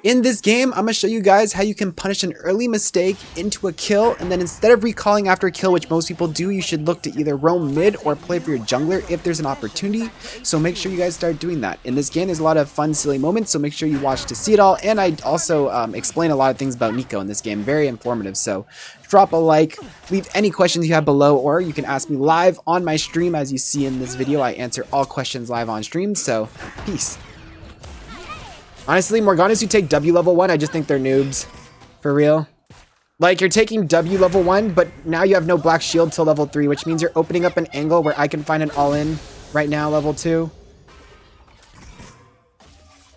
In this game, I'm going to show you guys how you can punish an early mistake into a kill, and then instead of recalling after a kill, which most people do, you should look to either roam mid or play for your jungler if there's an opportunity. So make sure you guys start doing that. In this game, there's a lot of fun, silly moments, so make sure you watch to see it all. And I also explain a lot of things about Neeko in this game. Very informative, so drop a like, leave any questions you have below, or you can ask me live on my stream. As you see in this video, I answer all questions live on stream, so peace. Honestly, Morganas who take W level 1, I just think they're noobs. For real. Like, you're taking W level 1, but now you have no black shield till level 3, which means you're opening up an angle where I can find an all-in right now, level 2.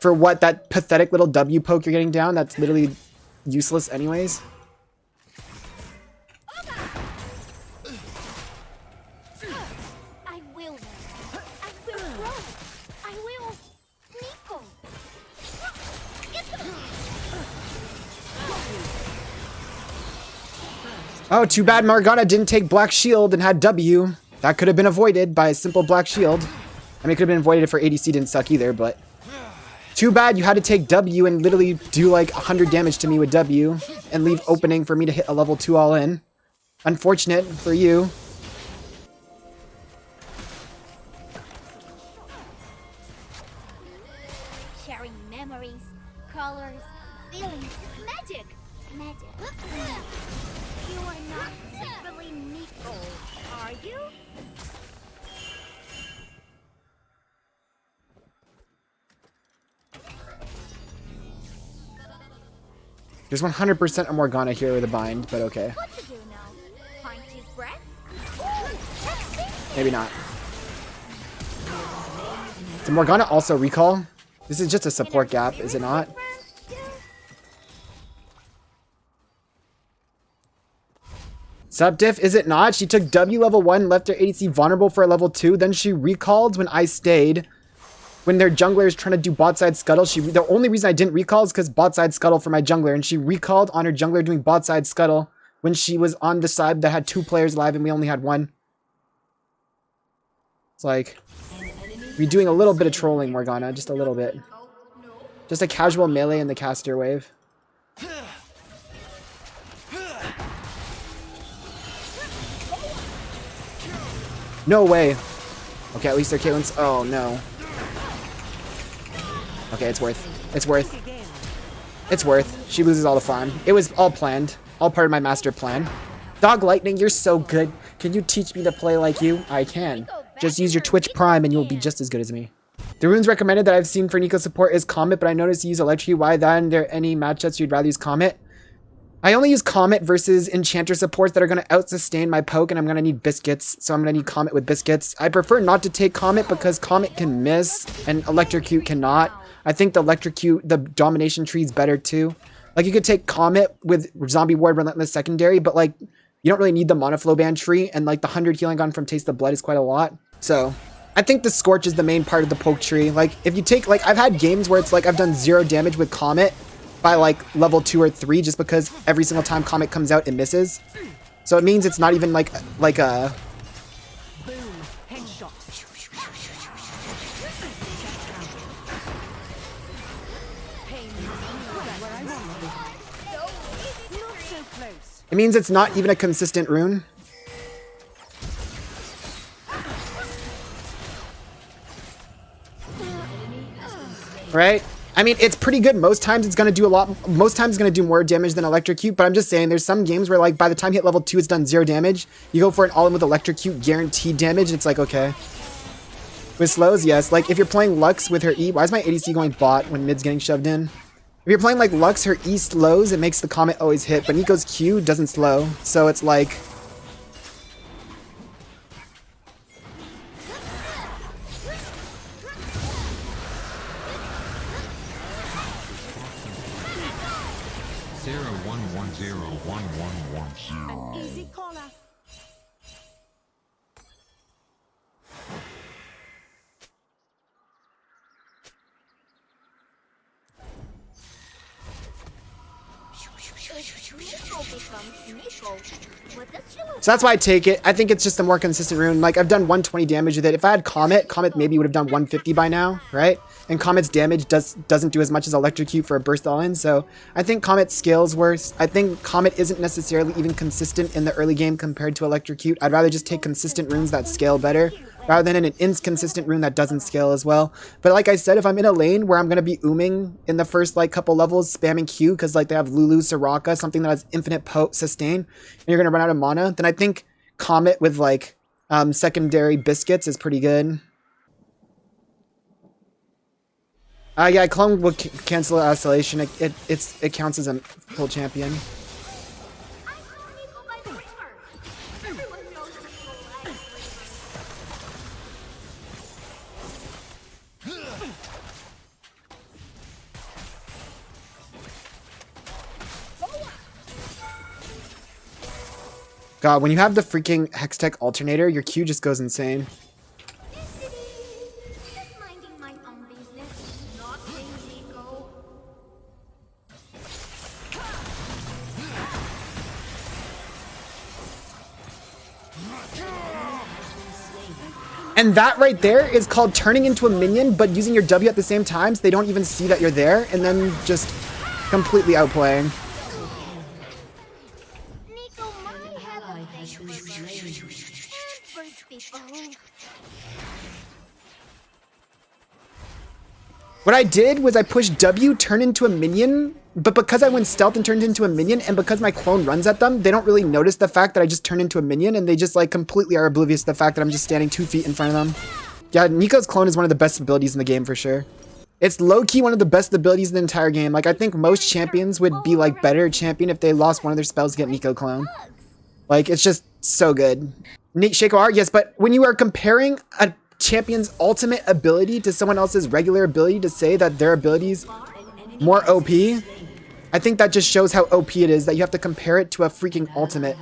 For what? That pathetic little W poke you're getting down? That's literally useless anyways. Oh, too bad Morgana didn't take black shield and had W. That could have been avoided by a simple black shield. I mean, it could have been avoided if her ADC didn't suck either, but too bad you had to take W and literally do like 100 damage to me with W and leave opening for me to hit a level 2 all in. Unfortunate for you. Sharing memories, colors, feelings, magic. Magic. You are not secretly neeko, are you? There's 100% a Morgana here with a bind, but okay. What to do now? Find his breath? Maybe not. Did Morgana also recall? This is just a support gap, is it not? Sub diff, is it not? She took W level 1, left her ADC vulnerable for a level 2, then she recalled when I stayed. When their jungler is trying to do bot side scuttle, the only reason I didn't recall is because bot side scuttle for my jungler, and she recalled on her jungler doing bot side scuttle when she was on the side that had 2 players live and we only had 1. It's like, we're doing a little bit of trolling, Morgana, just a little bit. Just a casual melee in the caster wave. No way. Okay, at least their Caitlyn's... Oh, no. Okay, it's worth. It's worth. It's worth. She loses all the farm. It was all planned. All part of my master plan. Doglightning, you're so good. Can you teach me to play like you? I can. Just use your Twitch Prime and you'll be just as good as me. The runes recommended that I've seen for Neeko support is Comet, but I noticed you use Electricity. Why then? Are there any matchups you'd rather use Comet? I only use Comet versus Enchanter supports that are going to out-sustain my poke, and I'm going to need Biscuits, so I'm going to need Comet with Biscuits. I prefer not to take Comet because Comet can miss, and Electrocute cannot. I think the Electrocute, the Domination tree is better too. Like, you could take Comet with Zombie Ward Relentless Secondary, but, like, you don't really need the Monoflow Band tree, and, like, the 100 healing gun from Taste of Blood is quite a lot. So, I think the Scorch is the main part of the poke tree. Like, if you take, like, I've had games where it's like I've done 0 damage with Comet by like level 2 or 3 just because every single time Comet comes out it misses. So it means it's not even like a Boom. Headshot. it means it's not even a consistent rune. Right? I mean, it's pretty good. Most times it's going to do most times it's going to do more damage than Electrocute, but I'm just saying there's some games where like by the time you hit level 2 it's done 0 damage. You go for an all-in with Electrocute, guaranteed damage, it's like, okay. With slows, yes. Like if you're playing Lux with her E, why is my ADC going bot when mid's getting shoved in? If you're playing like Lux, her E slows, it makes the Comet always hit, but Neeko's Q doesn't slow, so it's like... An easy caller. So that's why I take it. I think it's just a more consistent rune. Like, I've done 120 damage with it. If I had Comet, Comet maybe would have done 150 by now, right? and Comet's damage doesn't do as much as Electrocute for a burst all-in, so I think Comet scales worse. I think Comet isn't necessarily even consistent in the early game compared to Electrocute. I'd rather just take consistent runes that scale better, rather than an inconsistent rune that doesn't scale as well. But like I said, if I'm in a lane where I'm going to be ooming in the first like couple levels, spamming Q, because like they have Lulu, Soraka, something that has infinite sustain, and you're going to run out of mana, then I think Comet with like secondary biscuits is pretty good. Yeah, Clone will cancel isolation. It counts as a full champion. I saw Neeko by the river. Everyone knows Neeko likes God, when you have the freaking Hextech alternator, your Q just goes insane. Just minding my own business, not being Neeko. And that right there is called turning into a minion, but using your W at the same time, so they don't even see that you're there, and then just completely outplaying. Neeko might have a face for bird people. What I did was I pushed W, turn into a minion, but because I went stealth and turned into a minion, and because my clone runs at them, they don't really notice the fact that I just turned into a minion, and they just like completely are oblivious to the fact that I'm just standing 2 feet in front of them. Yeah, Neeko's clone is one of the best abilities in the game for sure. It's low-key one of the best abilities in the entire game. Like, I think most champions would be like better champion if they lost one of their spells to get Neeko clone. Like, it's just so good. Shaco R, yes, but when you are comparing a champion's ultimate ability to someone else's regular ability to say that their ability's more OP, I think that just shows how OP it is that you have to compare it to a freaking ultimate.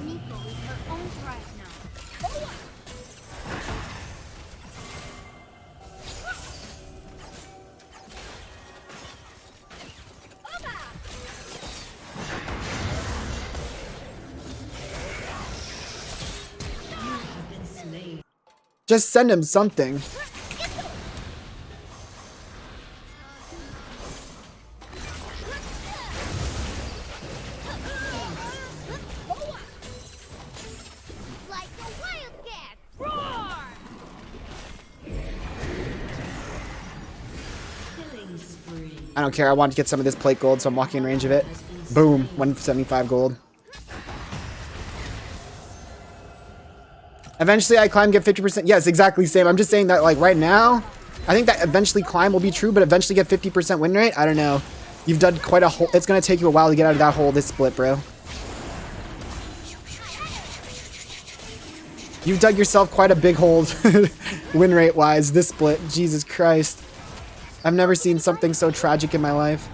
Neeko is her own tribe now. Just send him something. Like a wildcat. Roar! I don't care. I want to get some of this plate gold, so I'm walking in range of it. Boom. 175 gold. Eventually, I climb, get 50%. Yes, exactly same. I'm just saying that, like, right now, I think that eventually climb will be true, but eventually get 50% win rate? I don't know. You've done quite a hole. It's going to take you a while to get out of that hole this split, bro. You've dug yourself quite a big hole win rate-wise this split. Jesus Christ. I've never seen something so tragic in my life.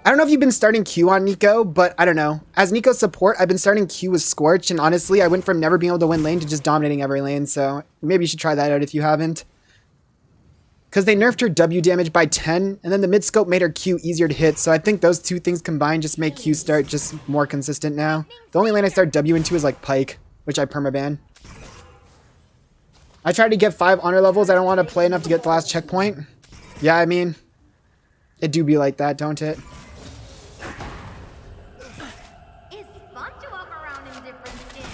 I don't know if you've been starting Q on Neeko, but I don't know. As Neeko's support, I've been starting Q with Scorch, and honestly, I went from never being able to win lane to just dominating every lane, so maybe you should try that out if you haven't. Because they nerfed her W damage by 10, and then the mid-scope made her Q easier to hit, so I think those two things combined just make Q start just more consistent now. The only lane I start W into is like Pyke, which I permaban. I tried to get 5 honor levels. I don't want to play enough to get the last checkpoint. Yeah, I mean, it do be like that, don't it? It's fun to walk around in different skins.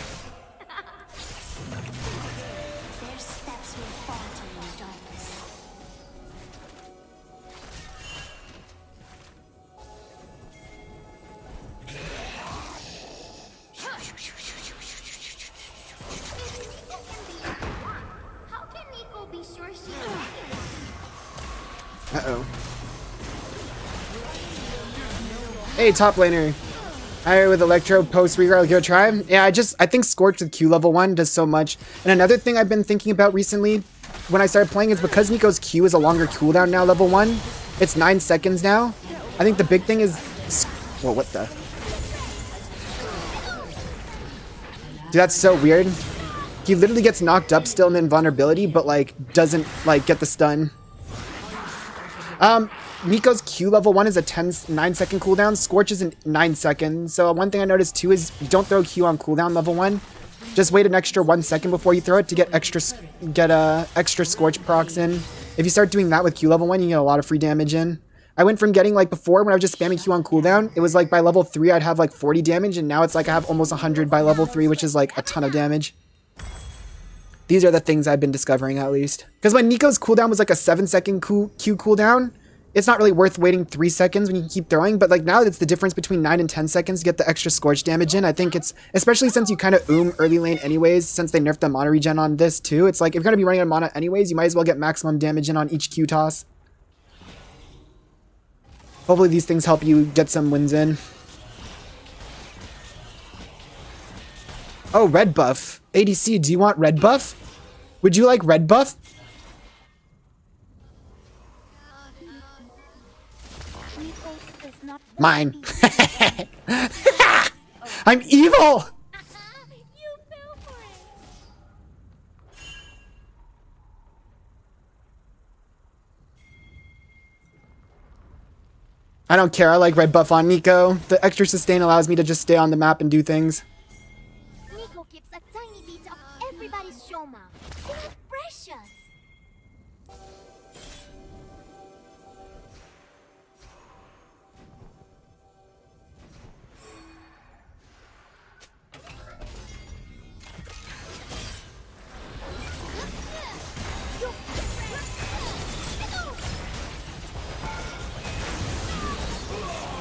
Their steps will falter in darkness. How can Neeko be sure she's anyone? Uh-oh. Hey, top laner. Alright, with Electro post reroll, give it a try. Yeah, I think Scorch with Q level 1 does so much. And another thing I've been thinking about recently when I started playing is because Neeko's Q is a longer cooldown now, level 1. It's 9 seconds now. I think the big thing is... Whoa, what the... Dude, that's so weird. He literally gets knocked up still in invulnerability, but like doesn't like get the stun. Neeko's Q level 1 is a 9-second cooldown. Scorch is in 9 seconds. So one thing I noticed too is you don't throw Q on cooldown level 1. Just wait an extra 1 second before you throw it to get extra Scorch procs in. If you start doing that with Q level 1, you get a lot of free damage in. I went from getting like before when I was just spamming Q on cooldown, it was like by level 3 I'd have like 40 damage, and now it's like I have almost 100 by level 3, which is like a ton of damage. These are the things I've been discovering at least. Because when Neeko's cooldown was like a 7-second Q cooldown, it's not really worth waiting 3 seconds when you keep throwing, but like now it's the difference between 9 and 10 seconds to get the extra Scorch damage in. I think it's, especially since you kind of early lane anyways, since they nerfed the mana regen on this too, it's like if you're going to be running on mana anyways, you might as well get maximum damage in on each Q toss. Hopefully these things help you get some wins in. Oh, red buff. ADC, do you want red buff? Would you like red buff? Mine. I'm evil! You fell for it. I don't care, I like red buff on Neeko. The extra sustain allows me to just stay on the map and do things. Neeko keeps a tiny bit of everybody's shoma. It's precious.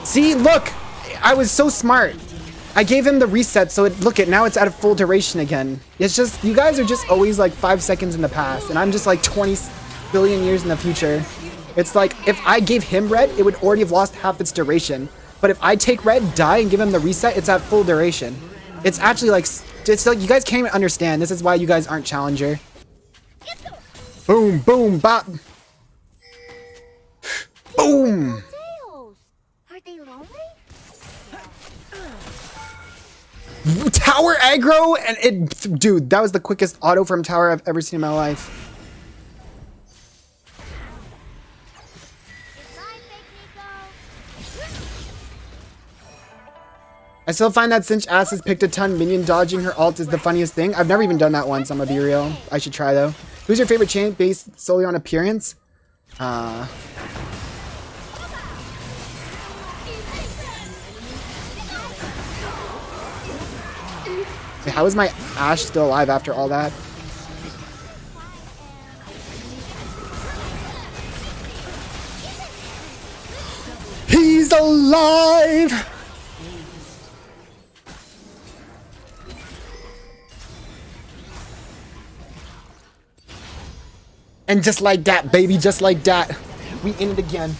See, look! I was so smart. I gave him the reset, so look at now it's at a full duration again. It's just, you guys are just always like 5 seconds in the past, and I'm just like 20 billion years in the future. It's like, if I gave him red, it would already have lost half its duration. But if I take red, die, and give him the reset, it's at full duration. It's actually like, it's like, you guys can't even understand. This is why you guys aren't challenger. Boom, boom, bop. Boom! Are they lonely? Tower aggro, and it, dude, that was the quickest auto from tower I've ever seen in my life. I still find that since Ass has picked a ton, minion dodging her ult is the funniest thing. I've never even done that once, I'm gonna be real. I should try though. Who's your favorite champ based solely on appearance? How is my Ashe still alive after all that? He's alive! And just like that, baby, just like that, we in it again.